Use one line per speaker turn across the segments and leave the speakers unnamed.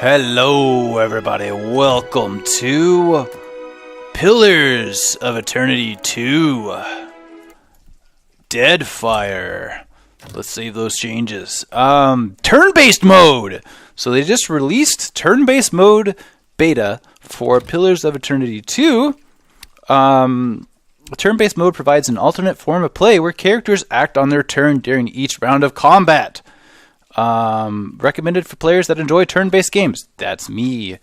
Hello, everybody. Welcome to Pillars of Eternity 2 Deadfire. Let's save those changes. Turn-based mode. So they just released turn-based mode beta for Pillars of Eternity 2. Turn-based mode provides an alternate form of play where characters act on their turn during each round of combat. Recommended for players that enjoy turn-based games. That's me.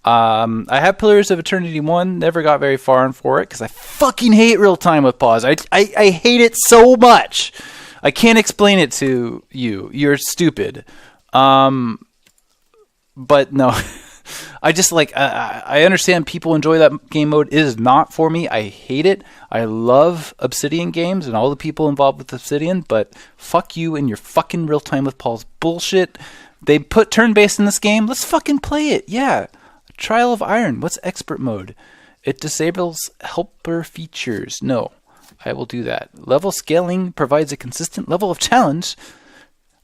I have Pillars of Eternity 1, never got very far for it because I fucking hate real-time with pause. I hate it so much. I can't explain it to you. You're stupid. But no. I just I understand people enjoy that game mode. It is not for me. I hate it. I love Obsidian games and all the people involved with Obsidian, but fuck you and your fucking real-time with pause bullshit. They put turn-based in this game. Let's fucking play it. Yeah. Trial of Iron. What's expert mode? It disables helper features. No, I will do that. Level scaling provides a consistent level of challenge.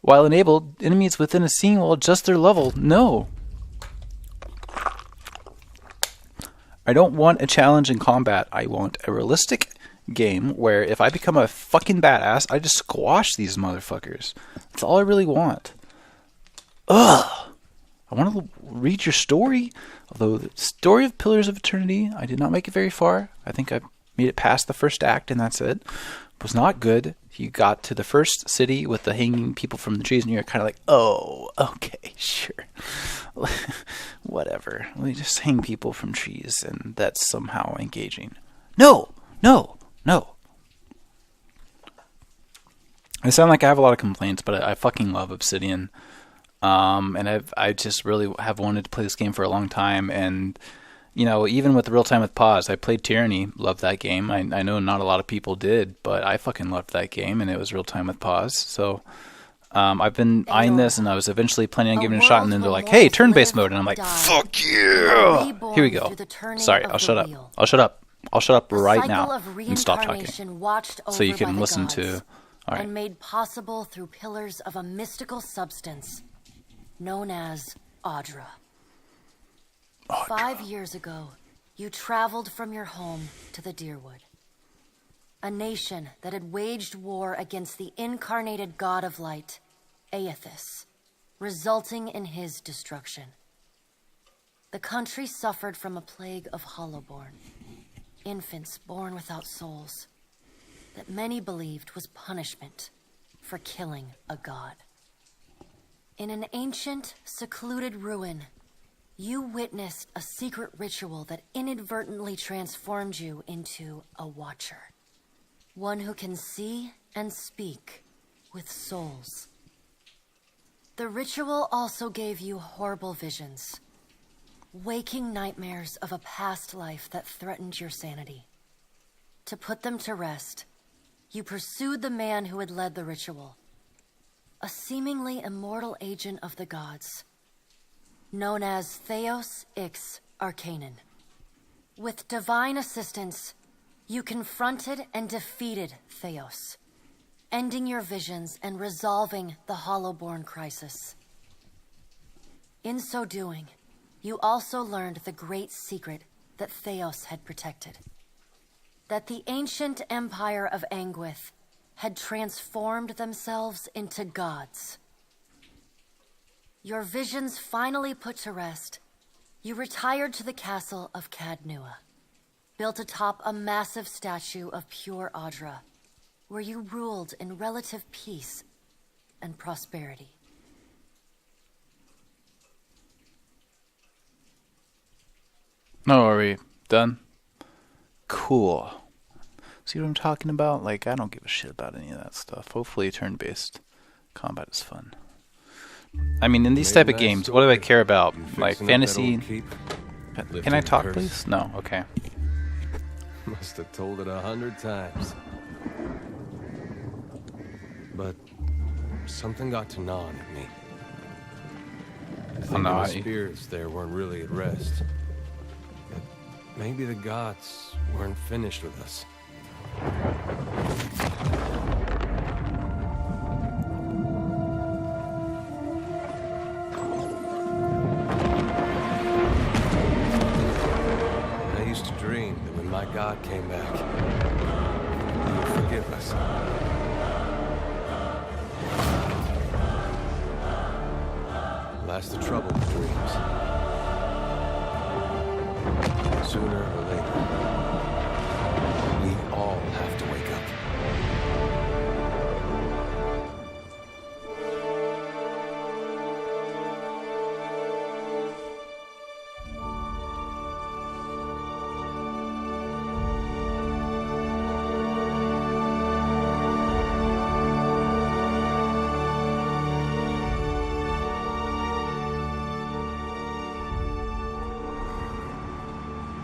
While enabled, enemies within a scene will adjust their level. No. I don't want a challenge in combat. I want a realistic game where if I become a fucking badass, I just squash these motherfuckers. That's all I really want. Ugh. I want to read your story. Although the story of Pillars of Eternity, I did not make it very far. I think I made it past the first act and that's it. It was not good. You got to the first city with the hanging people from the trees and you're kind of like, oh, okay, sure. Whatever. We just hang people from trees and that's somehow engaging. No. I sound like I have a lot of complaints, but I fucking love Obsidian. And I just really have wanted to play this game for a long time. And, you know, even with the real-time with pause, I played Tyranny, loved that game. I know not a lot of people did, but I fucking loved that game, and it was real-time with pause. So I've been eyeing this, and I was eventually planning on giving it a shot, and then they're like, hey, turn-based mode. And I'm like, fuck yeah! Here we go. Sorry, I'll shut up. I'll shut up right now and stop talking. So you can listen to... All right.
And made possible through pillars of a mystical substance known as Audra. 5 years ago, you traveled from your home to the Deerwood, a nation that had waged war against the incarnated god of light, Aethys, resulting in his destruction. The country suffered from a plague of hollowborn, infants born without souls, that many believed was punishment for killing a god. In an ancient, secluded ruin, you witnessed a secret ritual that inadvertently transformed you into a watcher. One who can see and speak with souls. The ritual also gave you horrible visions, waking nightmares of a past life that threatened your sanity. To put them to rest, you pursued the man who had led the ritual, a seemingly immortal agent of the gods, known as Theos Ix Arcanon. With divine assistance, you confronted and defeated Theos, ending your visions and resolving the Hollowborn crisis. In so doing, you also learned the great secret that Theos had protected. That the ancient empire of Anguith had transformed themselves into gods. Your visions finally put to rest, you retired to the castle of Cadnua, built atop a massive statue of pure Audra, where you ruled in relative peace and prosperity.
No, are we done? Cool. See what I'm talking about? Like, I don't give a shit about any of that stuff. Hopefully turn-based combat is fun. I mean, in these type of games, what do I care about? Like, fantasy... Can I talk, please? No, okay.
Must have told it 100 times. But something got to gnawing at me. I think the spirits there weren't really at rest. But maybe the gods weren't finished with us. my god came back. Will you forgive us? Last the trouble with dreams. Sooner or later, we all have to wake up.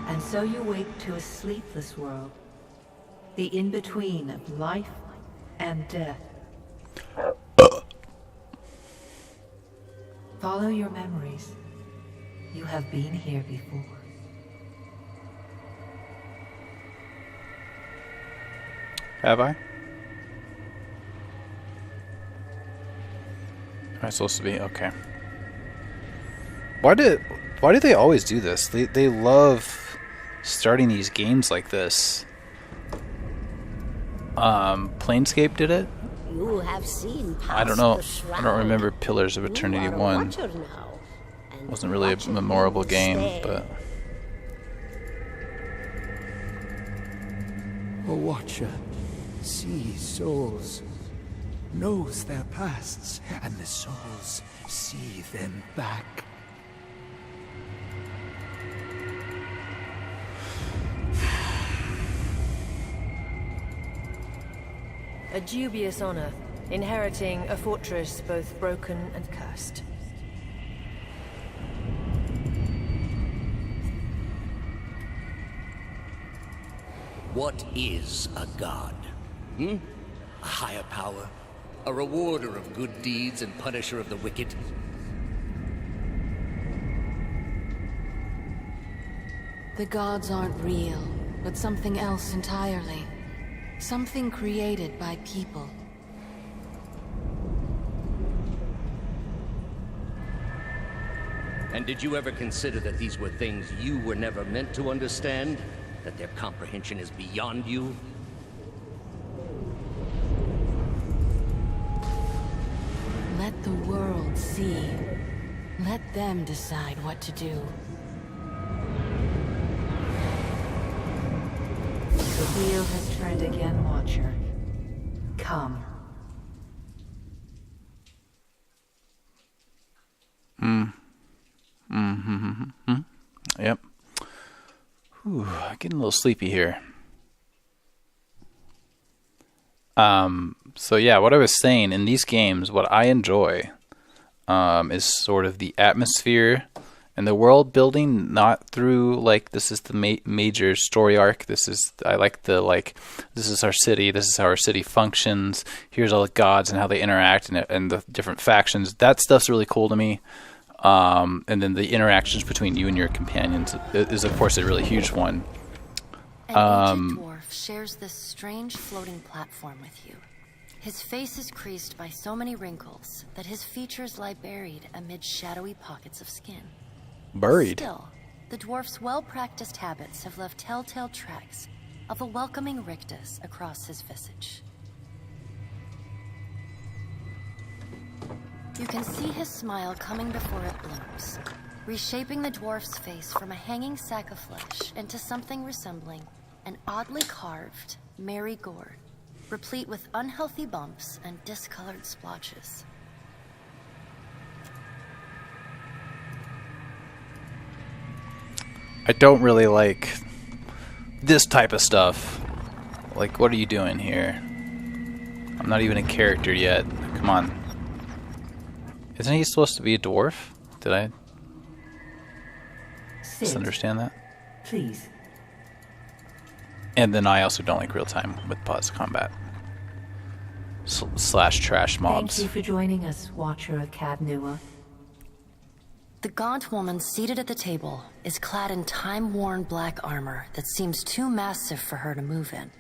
And so you wake to a sleepless world, the in-between of life and death. Follow your memories. You have been here before.
Have I? Am I supposed to be? Okay. Why do they always do this? They love starting these games like this. Planescape did it?
You have seen
I don't know. I don't remember Pillars of Eternity 1. Wasn't really a memorable game, but
A watcher sees souls, knows their pasts, and the souls see them back.
A dubious honor, inheriting a fortress both broken and cursed.
What is a god? A higher power? A rewarder of good deeds and punisher of the wicked?
The gods aren't real, but something else entirely. Something created by people.
And did you ever consider that these were things you were never meant to understand? That their comprehension is beyond you?
Let the world see. Let them decide what to do.
The wheel has turned again, Watcher. Come.
yep. Whew, getting a little sleepy here. So yeah, what I was saying, in these games, what I enjoy is sort of the atmosphere and the world building, not through like this is the major story arc. I like this is our city. This is how our city functions. Here's all the gods and how they interact and the different factions. That stuff's really cool to me. And then the interactions between you and your companions is of course a really huge one.
An ancient dwarf shares this strange floating platform with you. His face is creased by so many wrinkles that his features lie buried amid shadowy pockets of skin.
Buried?
Still, the dwarf's well-practiced habits have left telltale tracks of a welcoming rictus across his visage. You can see his smile coming before it blooms, reshaping the dwarf's face from a hanging sack of flesh into something resembling an oddly carved, merry gourd, replete with unhealthy bumps and discolored splotches.
I don't really like this type of stuff. Like, what are you doing here? I'm not even a character yet. Come on. Isn't he supposed to be a dwarf? Did I misunderstand that?
Please.
And then I also don't like real-time with pause combat. Slash trash mobs.
Thank you for joining us, Watcher of Cadnua.
The gaunt woman seated at the table is clad in time-worn black armor that seems too massive for her to move in.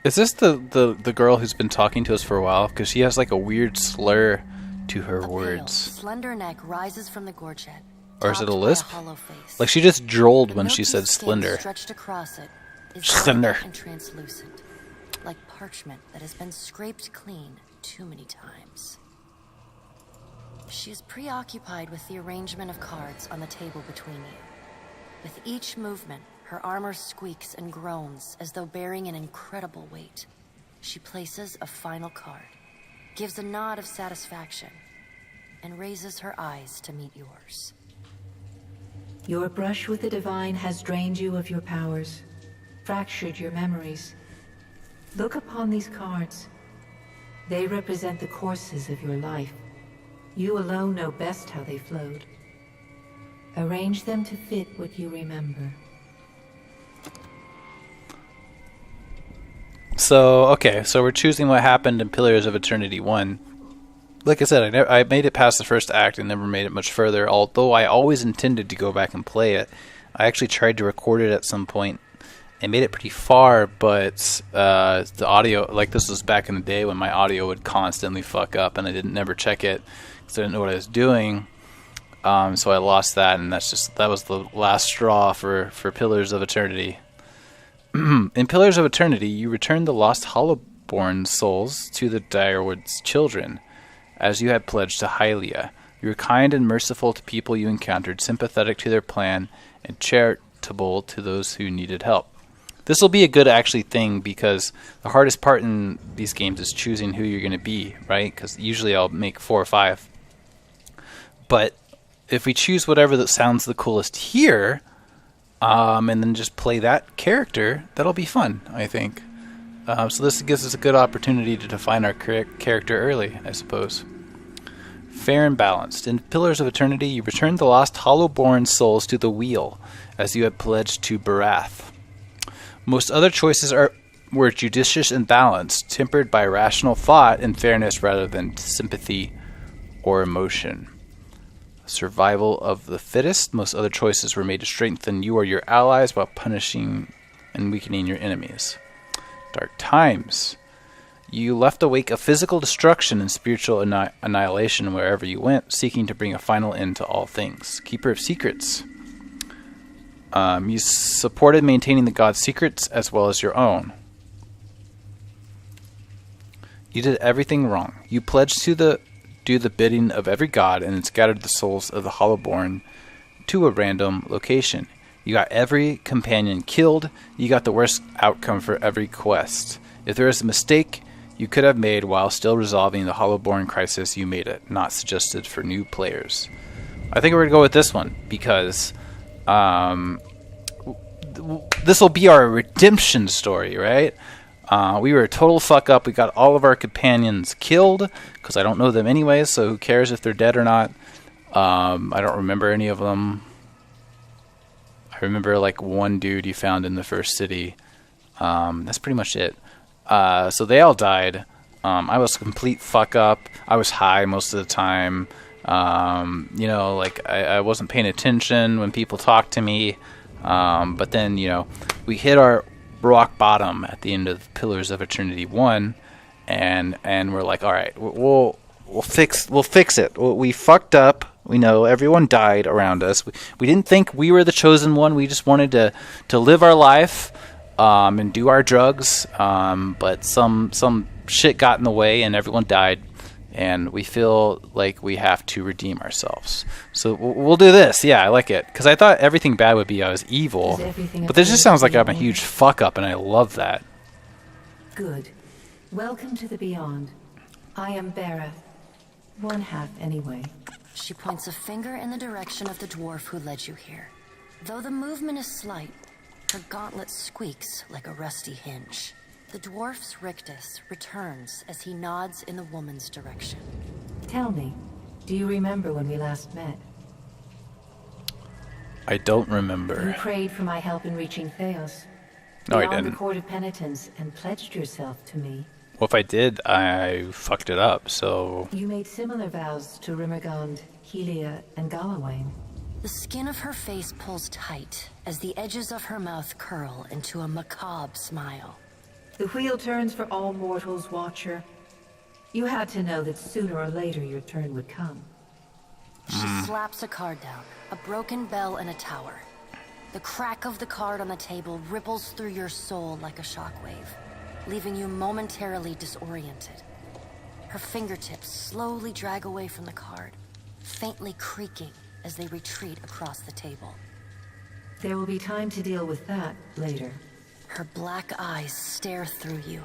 Is this the girl who's been talking to us for a while? Because she has like a weird slur to her
A
words.
pale, slender neck rises from the gorget,
Or is it a
topped by
lisp?
hollow face.
Like she just drolled
The
when she
milky
said
skin
slender.
stretched across it is
Slender.
delicate and translucent, like parchment that has been scraped clean too many times. She is preoccupied with the arrangement of cards on the table between you. With each movement, her armor squeaks and groans as though bearing an incredible weight. She places a final card, gives a nod of satisfaction, and raises her eyes to meet yours.
Your brush with the divine has drained you of your powers, fractured your memories. Look upon these cards. They represent the courses of your life. You alone know best how they flowed. Arrange them to fit what you remember.
So, okay, so we're choosing what happened in Pillars of Eternity 1. Like I said, I made it past the first act and never made it much further, although I always intended to go back and play it. I actually tried to record it at some point and made it pretty far, but the audio, like this was back in the day when my audio would constantly fuck up and I didn't never check it because I didn't know what I was doing. So I lost that, and that was the last straw for Pillars of Eternity. In Pillars of Eternity, you return the lost Hollowborn souls to the Direward's children, as you had pledged to Hylia. You were kind and merciful to people you encountered, sympathetic to their plan, and charitable to those who needed help. This will be a good actually thing, because the hardest part in these games is choosing who you're going to be, right? Because usually I'll make 4 or 5. But if we choose whatever that sounds the coolest here, and then just play that character, that'll be fun, I think. So this gives us a good opportunity to define our character early, I suppose. Fair and balanced. In Pillars of Eternity, you return the lost Hollowborn souls to the wheel, as you had pledged to Barath. Most other choices were judicious and balanced, tempered by rational thought and fairness rather than sympathy or emotion. Survival of the fittest. Most other choices were made to strengthen you or your allies while punishing and weakening your enemies. Dark times. You left a wake of physical destruction and spiritual annihilation wherever you went, seeking to bring a final end to all things. Keeper of secrets. You supported maintaining the god's secrets as well as your own. You did everything wrong. You pledged to do the bidding of every god and scattered the souls of the Hollowborn to a random location. You got every companion killed. You got the worst outcome for every quest. If there is a mistake you could have made while still resolving the Hollowborn crisis, you made it. Not suggested for new players. I think we're going to go with this one because this will be our redemption story, right? We were a total fuck up. We got all of our companions killed because I don't know them anyways, so who cares if they're dead or not? I don't remember any of them. I remember like one dude you found in the first city. That's pretty much it. So they all died. I was a complete fuck up. I was high most of the time. Like I wasn't paying attention when people talked to me. But then, we hit our rock bottom at the end of Pillars of Eternity 1, and we're like, all right, we'll fix it. We fucked up. We know everyone died around us. We didn't think we were the chosen one. We just wanted to live our life and do our drugs. But some shit got in the way, and everyone died. And we feel like we have to redeem ourselves. So we'll do this. Yeah, I like it. Because I thought everything bad would be I was evil. But this just sounds like I'm a huge fuck up, and I love that.
Good. Welcome to the Beyond. I am Bera. One half, anyway.
She points a finger in the direction of the dwarf who led you here. Though the movement is slight, her gauntlet squeaks like a rusty hinge. The dwarf's rictus returns as he nods in the woman's direction.
Tell me, do you remember when we last met?
I don't remember.
You prayed for my help in reaching Theos.
No, I
beyond
didn't.
the Court of Penitence and pledged yourself to me.
Well, if I did, I fucked it up, so...
You made similar vows to Rimmergond, Helia, and Galawain.
The skin of her face pulls tight as the edges of her mouth curl into a macabre smile.
The wheel turns for all mortals, Watcher. You had to know that sooner or later your turn would come.
She slaps a card down, a broken bell in a tower. The crack of the card on the table ripples through your soul like a shockwave, leaving you momentarily disoriented. Her fingertips slowly drag away from the card, faintly creaking as they retreat across the table.
There will be time to deal with that later.
Her black eyes stare through you,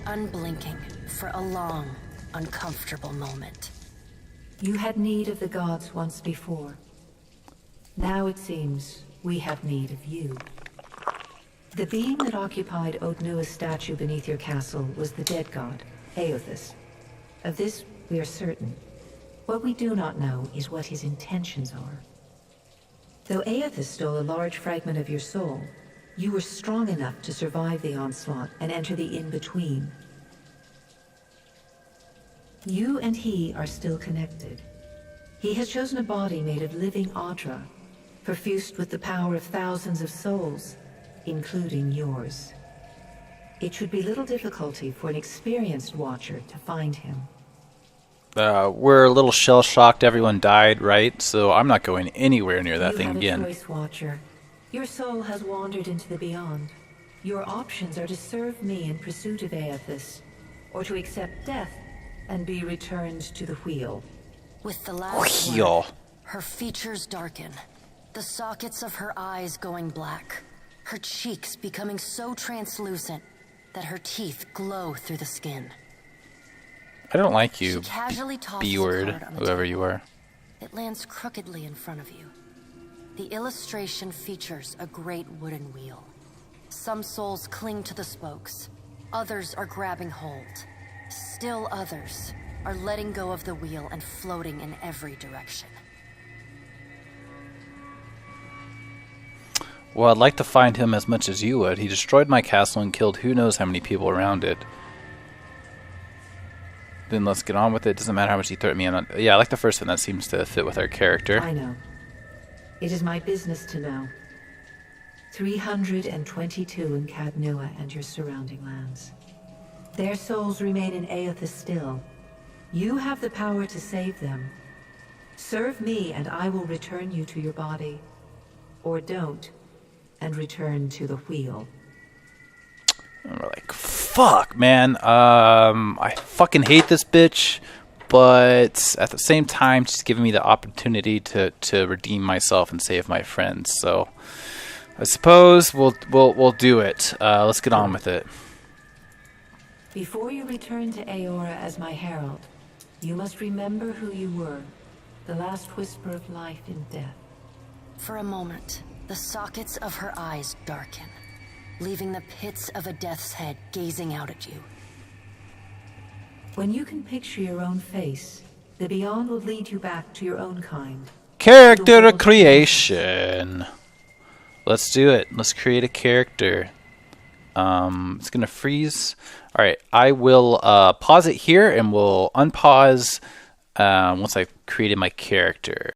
unblinking, for a long, uncomfortable moment.
You had need of the gods once before. Now it seems we have need of you. The being that occupied Odnua's statue beneath your castle was the dead god, Aothus. Of this we are certain. What we do not know is what his intentions are. Though Aothus stole a large fragment of your soul, you were strong enough to survive the onslaught and enter the in-between. You and he are still connected. He has chosen a body made of living Audra, perfused with the power of thousands of souls, including yours. It should be little difficulty for an experienced watcher to find him.
We're a little shell-shocked everyone died, right? So I'm not going anywhere near that thing again.
You have a choice, Watcher. Your soul has wandered into the beyond. Your options are to serve me in pursuit of Aothus, or to accept death and be returned to the wheel.
With the last word, her features darken, the sockets of her eyes going black, her cheeks becoming so translucent that her teeth glow through the skin.
I don't like you,
She casually tosses a
B-word,
card on the
whoever
table.
you are.
It lands crookedly in front of you. The illustration features a great wooden wheel. Some souls cling to the spokes. Others are grabbing hold. Still others are letting go of the wheel and floating in every direction.
Well, I'd like to find him as much as you would. He destroyed my castle and killed who knows how many people around it. Then let's get on with it. Doesn't matter how much he threw at me. Yeah, I like the first one. That seems to fit with our character.
I know. It is my business to know. 322 in Cadnua and your surrounding lands. Their souls remain in Aothus still. You have the power to save them. Serve me and I will return you to your body. Or don't, and return to the wheel.
And we're like, fuck, man. I fucking hate this bitch, but at the same time, she's giving me the opportunity to redeem myself and save my friends. So I suppose we'll do it. Let's get on with it.
Before you return to Aora as my herald, you must remember who you were, the last whisper of life in death.
For a moment, the sockets of her eyes darken, leaving the pits of a death's head gazing out at you.
When you can picture your own face, the beyond will lead you back to your own kind.
Character creation. Let's do it. Let's create a character. It's gonna freeze. All right, I will pause it here, and we'll unpause once I've created my character.